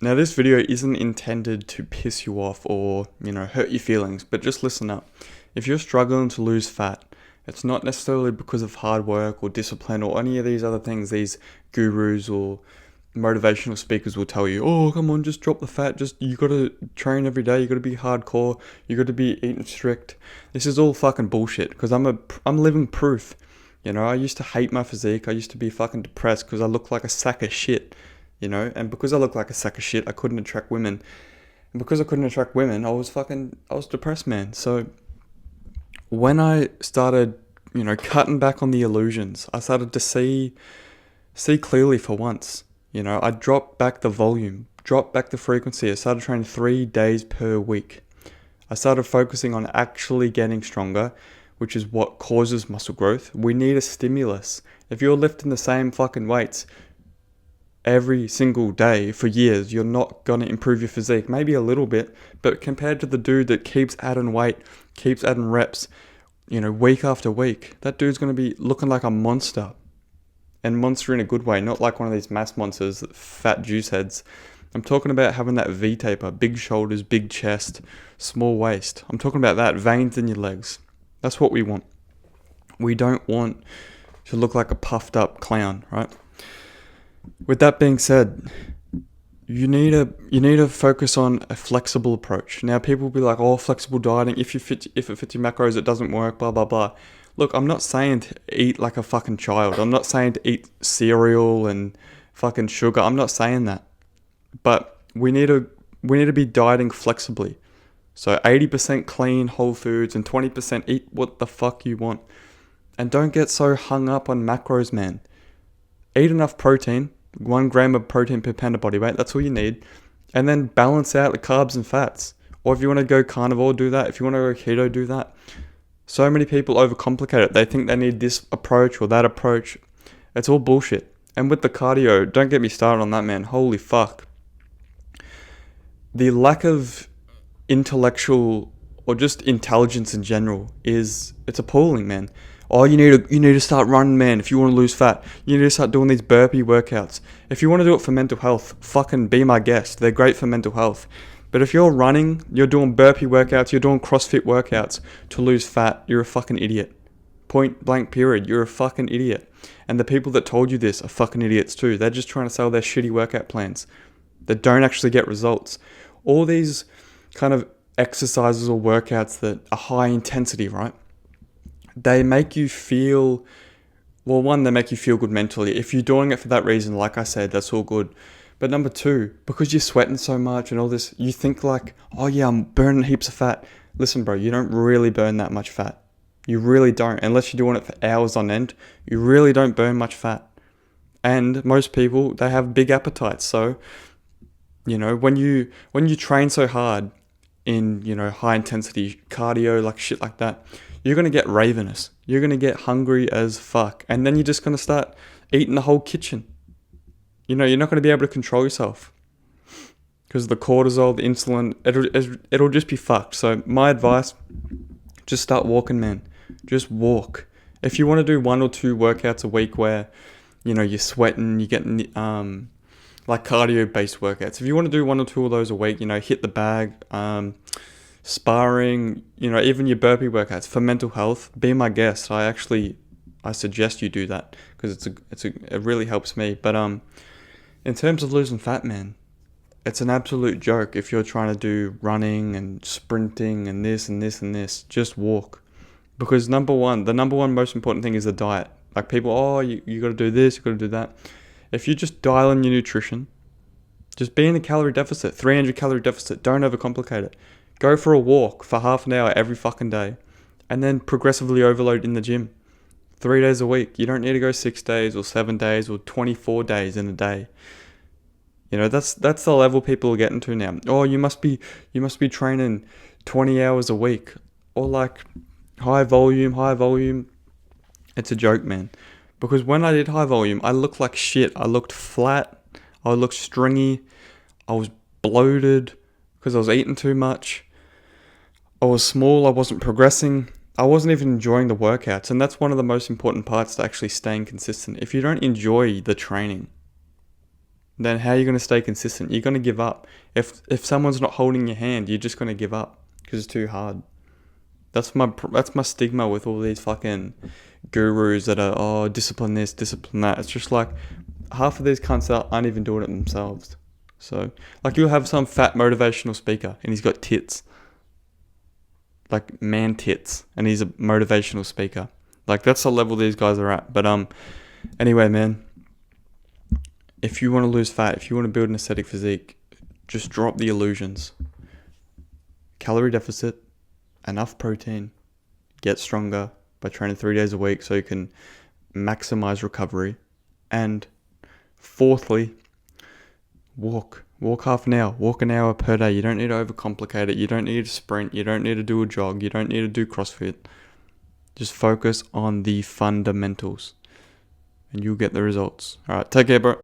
Now, this video isn't intended to piss you off or, hurt your feelings, but just listen up. If you're struggling to lose fat, it's not necessarily because of hard work or discipline or any of these other things these gurus or motivational speakers will tell you. Oh, come on, just drop the fat. You gotta train every day. You gotta be hardcore. You gotta be eating strict. This is all fucking bullshit because I'm living proof. I used to hate my physique. I used to be fucking depressed because I looked like a sack of shit. And because I look like a sack of shit, I couldn't attract women. And because I couldn't attract women, I was depressed, man. So when I started, cutting back on the illusions, I started to see clearly for once. I dropped back the volume, dropped back the frequency. I started training 3 days per week. I started focusing on actually getting stronger, which is what causes muscle growth. We need a stimulus. If you're lifting the same fucking weights every single day for years, you're not going to improve your physique. Maybe a little bit, but compared to the dude that keeps adding weight, keeps adding reps, week after week, that dude's going to be looking like a monster. And monster in a good way, not like one of these mass monsters, fat juice heads. I'm talking about having that V-taper, big shoulders, big chest, small waist. I'm talking about that, veins in your legs. That's what we want. We don't want to look like a puffed up clown, right? With that being said, you need to focus on a flexible approach. Now, people will be like, "Oh, flexible dieting. If it fits your macros, it doesn't work." Blah blah blah. Look, I'm not saying to eat like a fucking child. I'm not saying to eat cereal and fucking sugar. I'm not saying that. But we need to be dieting flexibly. So 80% clean, whole foods, and 20% eat what the fuck you want. And don't get so hung up on macros, man. Eat enough protein, 1 gram of protein per pound of body weight, that's all you need. And then balance out the carbs and fats. Or if you want to go carnivore, do that. If you want to go keto, do that. So many people overcomplicate it. They think they need this approach or that approach. It's all bullshit. And with the cardio, don't get me started on that, man. Holy fuck. The lack of intellectual or just intelligence in general it's appalling, man. Oh, you need to start running, man. If you want to lose fat, you need to start doing these burpee workouts. If you want to do it for mental health, fucking be my guest. They're great for mental health. But if you're running, you're doing burpee workouts, you're doing CrossFit workouts to lose fat, you're a fucking idiot. Point blank period. You're a fucking idiot. And the people that told you this are fucking idiots too. They're just trying to sell their shitty workout plans that don't actually get results. All these kind of exercises or workouts that are high intensity, right? They make you feel, well, one, they make you feel good mentally. If you're doing it for that reason, like I said, that's all good. But number two, because you're sweating so much and all this, you think like, oh yeah, I'm burning heaps of fat. Listen, bro, you don't really burn that much fat. You really don't. Unless you're doing it for hours on end, you really don't burn much fat. And most people, they have big appetites. So, when you train so hard in, high intensity cardio, like shit like that, you're going to get ravenous. You're going to get hungry as fuck. And then you're just going to start eating the whole kitchen. You're not going to be able to control yourself. Because the cortisol, the insulin, it'll just be fucked. So my advice, just start walking, man. Just walk. If you want to do 1 or 2 workouts a week where, you're sweating, you're getting like cardio-based workouts. If you want to do 1 or 2 of those a week, hit the bag, sparring, even your burpee workouts for mental health, be my guest. I suggest you do that because it really helps me. But in terms of losing fat, man, it's an absolute joke if you're trying to do running and sprinting and this and this and this. Just walk. Because the number one most important thing is the diet. Like people, oh, you got to do this, you got to do that. If you just dial in your nutrition, just be in a calorie deficit, 300 calorie deficit. Don't overcomplicate it. Go for a walk for half an hour every fucking day, and then progressively overload in the gym. 3 days a week. You don't need to go 6 days or 7 days or 24 days in a day. That's the level people are getting to now. Oh, you must be training 20 hours a week, or like high volume. It's a joke, man. Because when I did high volume, I looked like shit. I looked flat. I looked stringy. I was bloated because I was eating too much. I was small. I wasn't progressing. I wasn't even enjoying the workouts. And that's one of the most important parts to actually staying consistent. If you don't enjoy the training, then how are you going to stay consistent? You're going to give up. If someone's not holding your hand, you're just going to give up because it's too hard. That's my stigma with all these fucking gurus that are, oh, discipline this, discipline that. It's just like half of these cunts aren't even doing it themselves. So, like, you'll have some fat motivational speaker and he's got tits, like man tits, and he's a motivational speaker. Like, that's the level these guys are at. But anyway, man, if you want to lose fat, if you want to build an aesthetic physique, just drop the illusions. Calorie deficit, enough protein, get stronger by training 3 days a week so you can maximize recovery. And fourthly, walk half an hour, walk an hour per day. You don't need to overcomplicate it. You don't need to sprint. You don't need to do a jog. You don't need to do CrossFit. Just focus on the fundamentals and you'll get the results. All right, take care, bro.